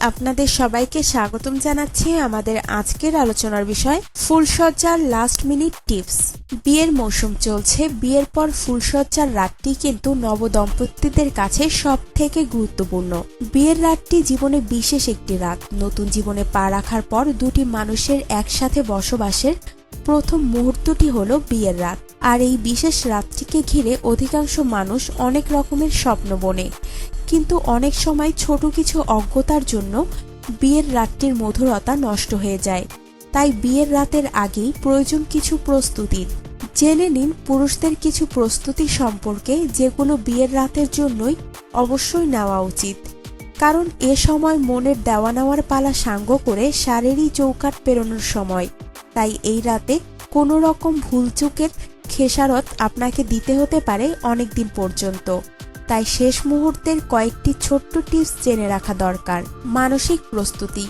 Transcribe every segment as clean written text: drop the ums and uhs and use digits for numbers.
আপনাদের সবাইকে স্বাগতম জানাচ্ছি আমাদের আজকের আলোচনার বিষয় ফুলসজ্জার লাস্ট মিনিট টিপস। বিয়ের মৌসুম চলছে, বিয়ের পর ফুলসজ্জার রাতটি কিন্তু নবদম্পতিদের কাছে সবথেকে গুরুত্বপূর্ণ। বিয়ের রাতটি জীবনে বিশেষ একটি রাত। নতুন জীবনে পা রাখার পর দুটি মানুষের একসাথে বসবাসের প্রথম মুহূর্তটি হলো বিয়ের রাত। আর এই বিশেষ রাতটিকে ঘিরে অধিকাংশ মানুষ অনেক রকমের স্বপ্ন বোনে, কিন্তু অনেক সময় ছোট কিছু অজ্ঞতার জন্য বিয়ের রাতটির মধুরতা নষ্ট হয়ে যায়। তাই বিয়ের রাতের আগেই প্রয়োজন কিছু প্রস্তুতির। জেনে নিন পুরুষদের কিছু প্রস্তুতি সম্পর্কে, যেগুলো বিয়ের রাতের জন্যই অবশ্যই নেওয়া উচিত। কারণ এ সময় মনের দেওয়া নেওয়ার পালা সাঙ্গ করে শারীরিক চৌকাঠ পেরোনোর সময়। তাই এই রাতে কোনো রকম ভুলচুকের খেসারত আপনাকে দিতে হতে পারে অনেক দিন পর্যন্ত। তাই শেষ মুহূর্তের কয়েকটি ছোট্ট টিপস জেনে রাখা দরকার। মানসিক প্রস্তুতি।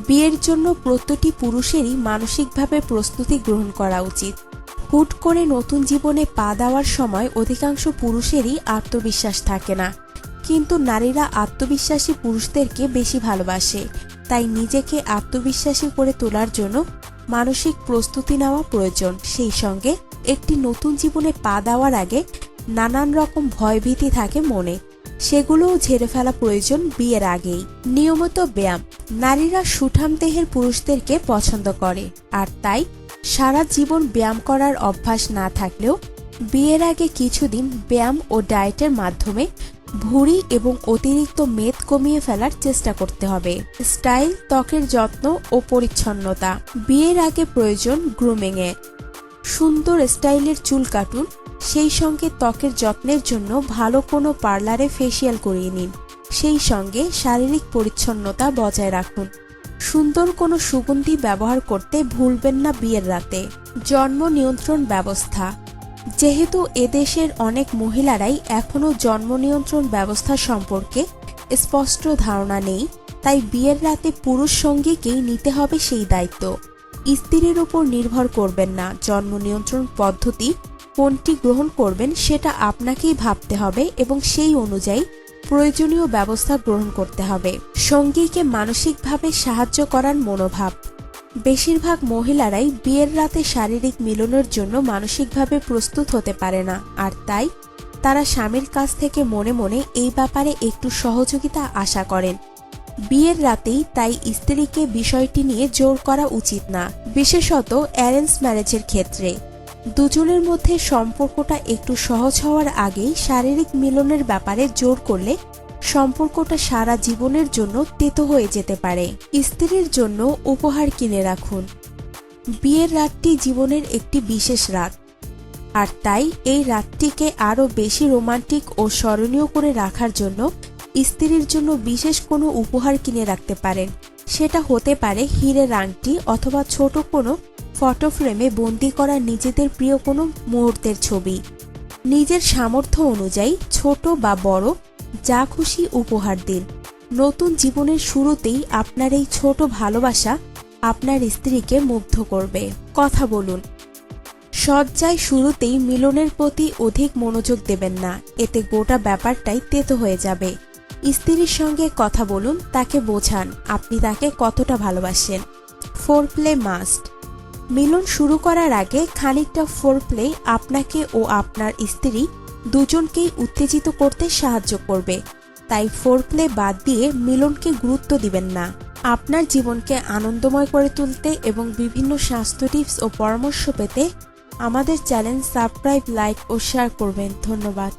বিয়ের জন্য প্রতিটি পুরুষেরই মানসিকভাবে প্রস্তুতি গ্রহণ করা উচিত। হুট করে নতুন জীবনে পা দেওয়ার সময় অধিকাংশ পুরুষেরই আত্মবিশ্বাস থাকে না, কিন্তু নারীরা আত্মবিশ্বাসী পুরুষদেরকে বেশি ভালোবাসে। তাই নিজেকে আত্মবিশ্বাসী করে তোলার জন্য মানসিক প্রস্তুতি নেওয়া প্রয়োজন। সেই সঙ্গে একটি নতুন জীবনে পা দেওয়ার আগে নানান রকম ভয়ভীতি থাকে মনে, সেগুলোও ঝেড়ে ফেলা প্রয়োজন বিয়ের আগেই। নিয়মিত ব্যায়াম। নারীরা সুঠাম দেহের পুরুষদেরকে পছন্দ করে, আর তাই সারা জীবন ব্যায়াম করার অভ্যাস না থাকলেও বিয়ের আগে কিছুদিন ব্যায়াম ও ডায়েটের মাধ্যমে ভুঁড়ি এবং অতিরিক্ত মেদ কমিয়ে ফেলার চেষ্টা করতে হবে। স্টাইল, ত্বকের যত্ন ও পরিচ্ছন্নতা। বিয়ের আগে প্রয়োজন গ্রুমিংয়ে। সুন্দর স্টাইলের চুল কাটুন, সেই সঙ্গে ত্বকের যত্নের জন্য ভালো কোনো পার্লারে ফেসিয়াল করিয়ে নিন। সেই সঙ্গে শারীরিক পরিচ্ছন্নতা বজায় রাখুন। সুন্দর কোনো সুগন্ধি ব্যবহার করতে ভুলবেন না বিয়ের রাতে। জন্ম নিয়ন্ত্রণ ব্যবস্থা। যেহেতু এদেশের অনেক মহিলারাই এখনও জন্ম নিয়ন্ত্রণ ব্যবস্থা সম্পর্কে স্পষ্ট ধারণা নেই, তাই বিয়ের রাতে পুরুষ সঙ্গীকেই নিতে হবে সেই দায়িত্ব। স্ত্রীর উপর নির্ভর করবেন না। জন্ম নিয়ন্ত্রণ পদ্ধতি কোনটি গ্রহণ করবেন সেটা আপনাকেই ভাবতে হবে এবং সেই অনুযায়ী প্রয়োজনীয় ব্যবস্থা গ্রহণ করতে হবে। সঙ্গীকে মানসিকভাবে সাহায্য করার মনোভাব। বেশিরভাগ মহিলারাই বিয়ের রাতে শারীরিক মিলনের জন্য মানসিকভাবে প্রস্তুত হতে পারে না, আর তাই তারা স্বামীর কাছ থেকে মনে মনে এই ব্যাপারে একটু সহযোগিতা আশা করেন। বিয়ের রাতেই তাই স্ত্রীকে বিষয়টি নিয়ে জোর করা উচিত না, বিশেষত অ্যারেঞ্জ ম্যারেজের ক্ষেত্রে। দুজনের মধ্যে সম্পর্কটা একটু সহজ হওয়ার আগেই শারীরিক মিলনের ব্যাপারে জোর করলে সম্পর্কটা সারা জীবনের জন্য তেতো হয়ে যেতে পারে। স্ত্রীর জন্য উপহার কিনে রাখুন। বিয়ের রাতটি জীবনের একটি বিশেষ রাত, আর তাই এই রাতটিকে আরও বেশি রোমান্টিক ও স্মরণীয় করে রাখার জন্য স্ত্রীর জন্য বিশেষ কোনো উপহার কিনে রাখতে পারেন। সেটা হতে পারে হীরের আংটি অথবা ছোট কোনো ফটো ফ্রেমে বন্দি করা নিজেদের প্রিয় কোনো মুহূর্তের ছবি। নিজের সামর্থ্য অনুযায়ী ছোট বা বড় যা খুশি উপহার দিন। নতুন জীবনের শুরুতেই আপনার এই ছোট ভালোবাসা আপনার স্ত্রীকে মুগ্ধ করবে। কথা বলুন। সজ্জায় শুরুতেই মিলনের প্রতি অধিক মনোযোগ দেবেন না, এতে গোটা ব্যাপারটাই তেতো হয়ে যাবে। স্ত্রীর সঙ্গে কথা বলুন, তাকে বোঝান আপনি তাকে কতটা ভালোবাসেন। Foreplay must. মিলন শুরু করার আগে খানিকটা ফোরপ্লে আপনাকে ও আপনার স্ত্রী দুজনকেই উত্তেজিত করতে সাহায্য করবে। তাই ফোরপ্লে বাদ দিয়ে মিলনকে গুরুত্ব দিবেন না। আপনার জীবনকে আনন্দময় করে তুলতে এবং বিভিন্ন স্বাস্থ্য টিপস ও পরামর্শ পেতে আমাদের চ্যানেল সাবস্ক্রাইব, লাইক ও শেয়ার করবেন। ধন্যবাদ।